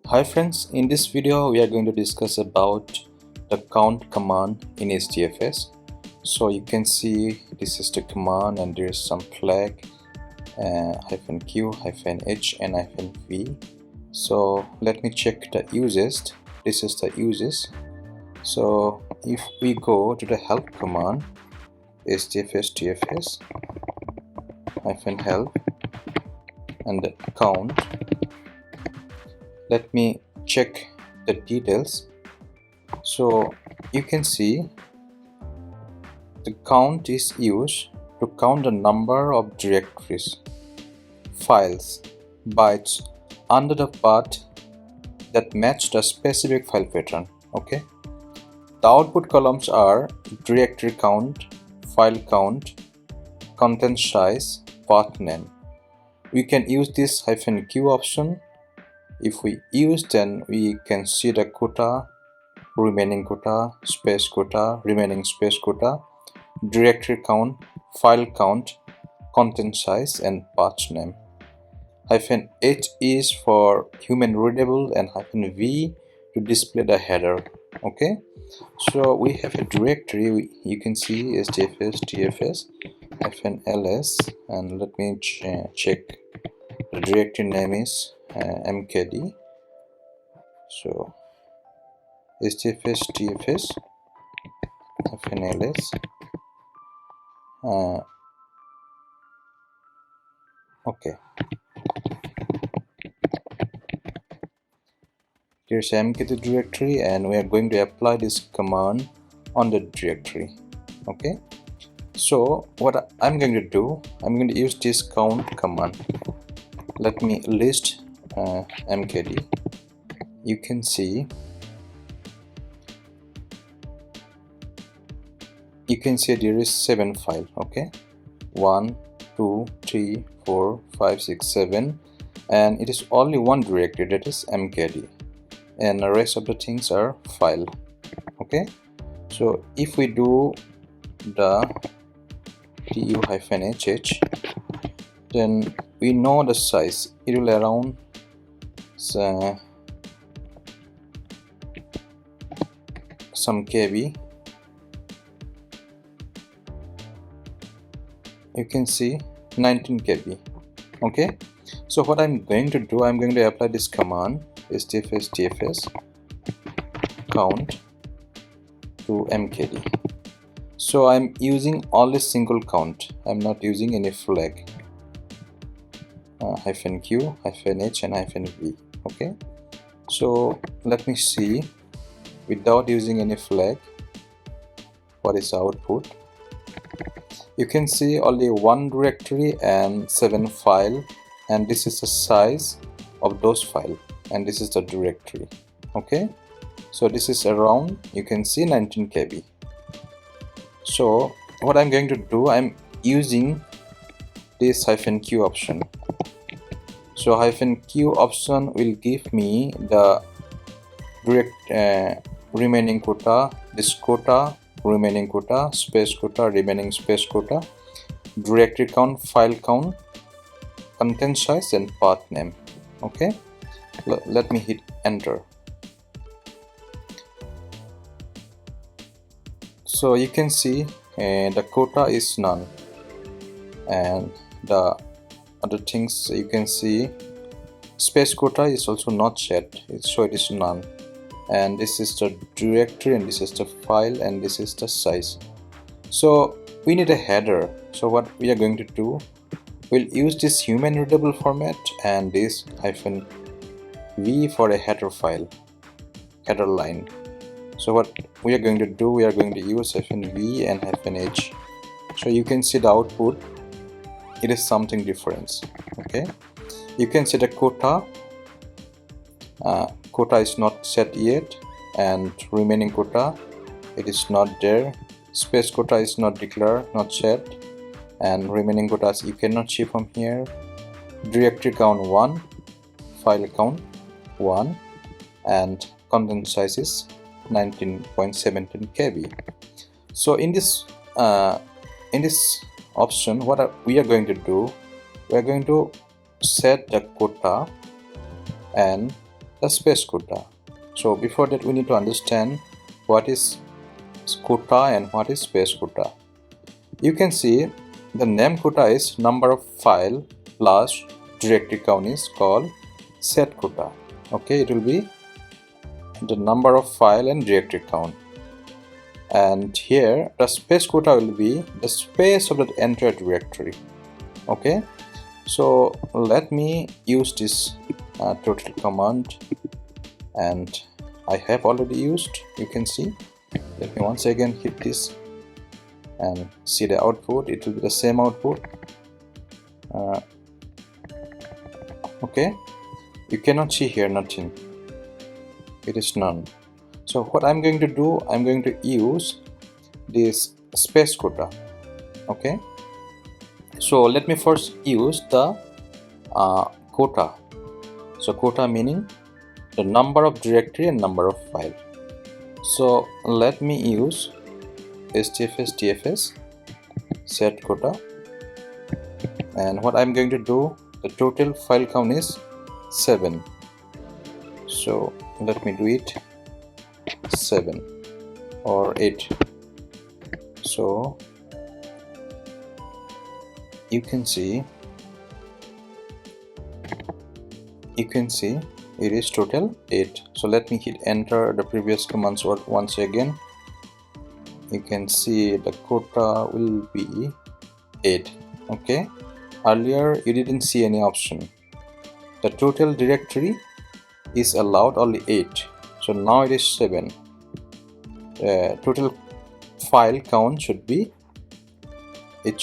Hi friends, in this video we are going to discuss about the count command in HDFS. So you can see this is the command and there is some flag -q, -h and -v. So let me check the uses. This is the uses. So if we go to the help command HDFS DFS -help and the count, let me check the details. So you can see the count is used to count the number of directories, files, bytes under the path that match the specific file pattern. Okay, the output columns are directory count, file count, content size, path name. We can use this -q option. If we use, then we can see the quota, remaining quota, space quota, remaining space quota, directory count, file count, content size, and path name. -h is for human readable and -v to display the header. Okay, so we have a directory. You can see HDFS DFS -ls, and let me check. The directory name is mkd. So HDFS DFS -ls. Okay, here's mkd directory, and we are going to apply this command on the directory. Okay, so what I'm going to do, I'm going to use this count command. Let me list mkd. You can see there is 7 files. Okay, 1 2 3 4 5 6 7, and it is only one directory, that is mkd, and the rest of the things are file. Okay, so if we do the tu-hh, then we know the size. It will around some kb. You can see 19 kb. Okay, so what I'm going to do, I'm going to apply this command HDFS DFS count to mkd. So I'm using only single count. I'm not using any flag, -q, -h and -v. Okay, so let me see, without using any flag, what is the output. You can see only one directory and 7 files, and this is the size of those files, and this is the directory. Okay, so this is around, you can see 19 kb. So what I'm going to do, I'm using this -q option. So -q option will give me the remaining quota, this quota, remaining quota, space quota, remaining space quota, directory count, file count, content size, and path name. Okay, let me hit enter. So you can see the quota is none, and the other things you can see, space quota is also not set, so it is none, and this is the directory, and this is the file, and this is the size. So we need a header. So what we are going to do, we'll use this human readable format and this -v for a header file, header line. So what we are going to do, we are going to use -v and -h. So you can see the output, it is something different. Okay, you can see the quota, quota is not set yet, and remaining quota, it is not there. Space quota is not declared, not set, and remaining quotas you cannot see from here. Directory count 1, file count 1, and content size is 19.17 kb. So in this option, what we are going to do, we are going to set the quota and the space quota. So before that we need to understand what is quota and what is space quota. You can see the name quota is number of file plus directory count is called SetQuota. Okay, it will be the number of file and directory count, and here the space quota will be the space of the entire directory. Okay, so let me use this total command, and I have already used. You can see, let me once again hit this and see the output. It will be the same output. Okay, you cannot see here nothing, it is none. So what I'm going to do, I'm going to use this space quota. Okay, so let me first use the quota. So quota meaning the number of directory and number of file. So let me use HDFS SetQuota, and what I'm going to do, the total file count is 7. So let me do it 7 or 8. So you can see it is total 8. So let me hit enter the previous commands once again. You can see the quota will be 8. Okay, earlier you didn't see any option. The total directory is allowed only 8, so now it is 7. Total file count should be 8,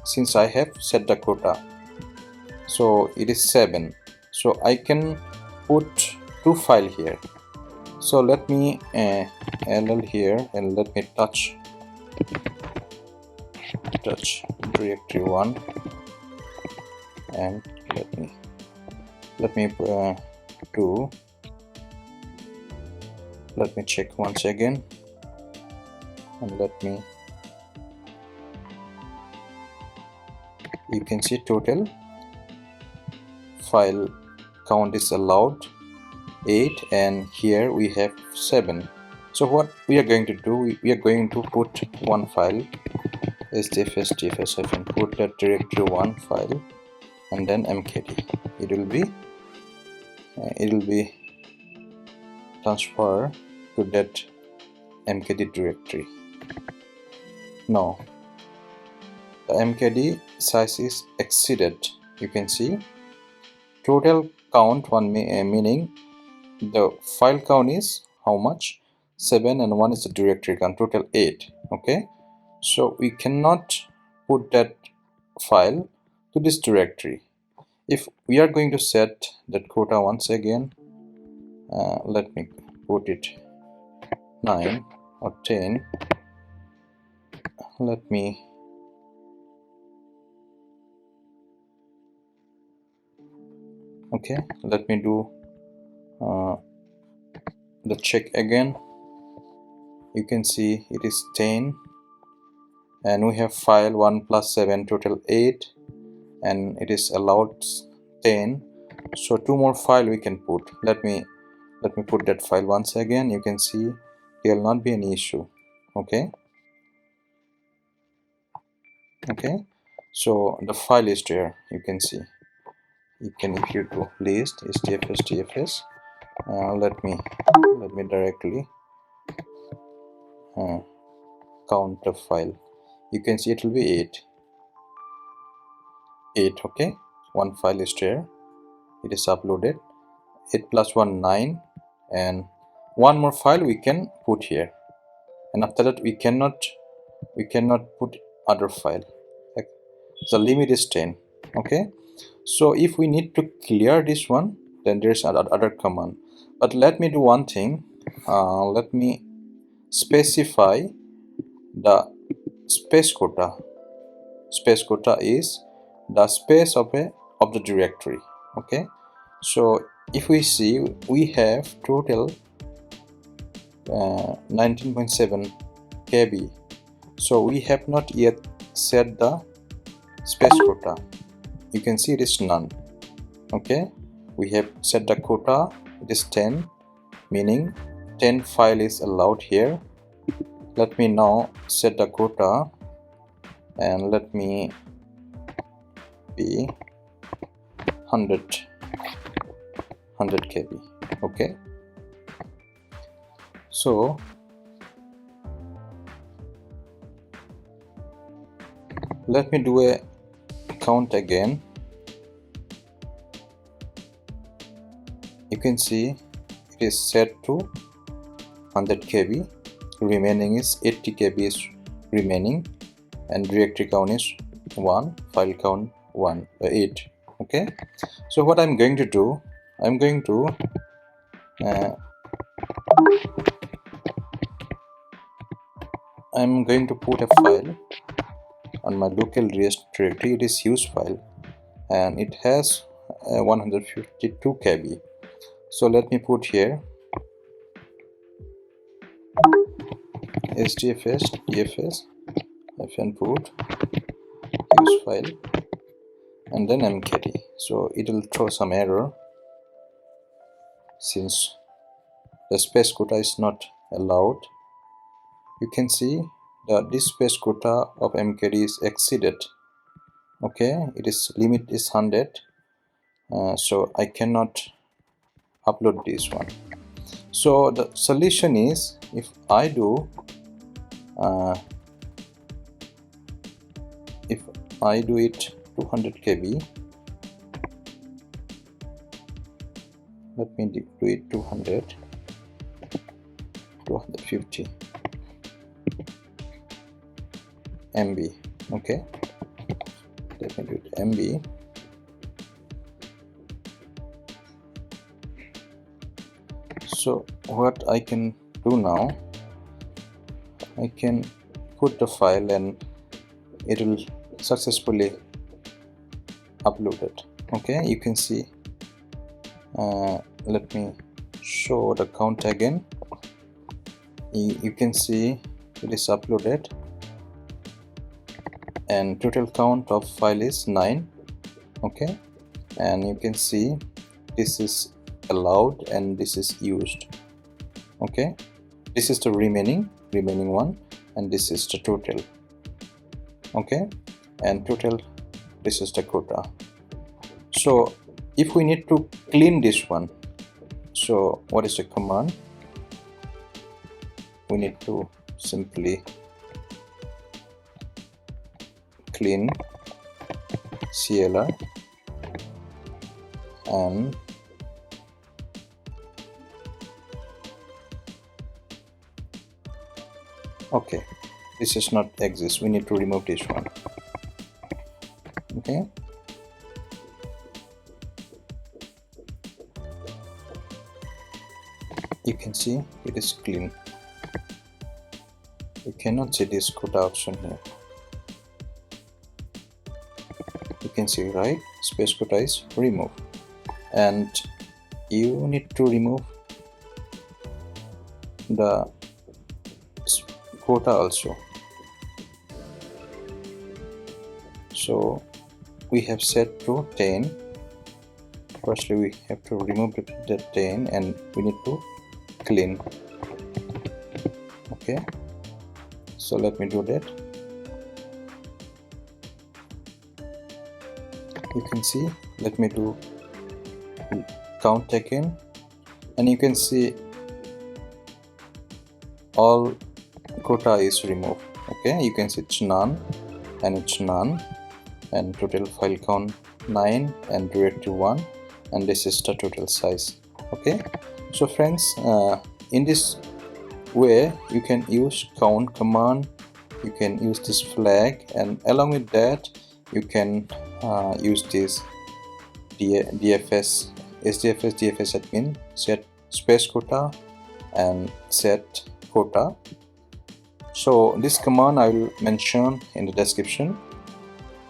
since I have set the quota. So it is 7, so I can put 2 file here. So let me ll here and let me touch directory 1, and let me check once again, and you can see total file count is allowed 8, and here we have 7. So what we are going to do, we are going to put one file, HDFS and put that directory 1 file, and then mkd. It will be transfer to that mkd directory. No, the mkd size is exceeded. You can see total count 1 meaning the file count is how much, 7, and 1 is the directory count, total 8. Okay, so we cannot put that file to this directory. If we are going to set that quota once again, let me put it 9 or 10. Let me do the check again. You can see it is 10, and we have file 1 plus 7, total 8, and it is allowed 10. So 2 more file we can put. Let me put that file once again. You can see there will not be any issue. Okay, so the file is there. You can see, if you do list HDFS, let me directly count the file. You can see it will be 8. Okay, one file is there, it is uploaded. 8 plus 1 9, and one more file we can put here, and after that we cannot put other file. Like, the limit is 10. Okay, so if we need to clear this one, then there's other command. But let me do one thing. Let me specify the space quota. Space quota is the space of the directory. Okay, so if we see, we have total 19.7 KB, so we have not yet set the space quota. you can see it is none. Okay, we have set the quota, it is 10, meaning 10 file is allowed here. Let me now set the quota and let me be 100 KB. Okay, so let me do a count again. You can see it is set to 100 KB, remaining is 80 KB is remaining, and directory count is 1, file count 8. Okay, so what I'm going to do, I'm going to put a file on my local directory. It is use file and it has 152 KB. So let me put here HDFS DFS put use file and then mkd. So it will throw some error since the space quota is not allowed. You can see that this space quota of mkd is exceeded. Okay, it is limit is 100, so I cannot upload this one. So the solution is, if I do it 200 KB, let me do it 250 MB. Okay, let me do it MB. So what I can do now, I can put the file and it will successfully upload it. Okay, you can see, let me show the count again. You can see it is uploaded and total count of file is 9. Okay, and you can see this is allowed and this is used. Okay, this is the remaining one and this is the total. Okay, and total, this is the quota. So if we need to clean this one, so what is the command? We need to simply clean clr and okay, this is not exist, we need to remove this one. Okay, you can see it is clean. You cannot see this quota option here. You can see, right, space quota is removed, and you need to remove the quota also. So we have set to 10. Firstly we have to remove the 10 and we need to clean. Okay, so let me do that. You can see, let me do count again, and you can see all quota is removed. Okay, you can see it's none and it's none, and total file count 9 and directory 1, and this is the total size. Okay, so friends, in this way you can use count command, you can use this flag, and along with that you can use this HDFS admin, setSpaceQuota and setQuota. So this command I will mention in the description.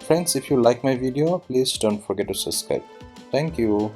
Friends, if you like my video, please don't forget to subscribe. Thank you.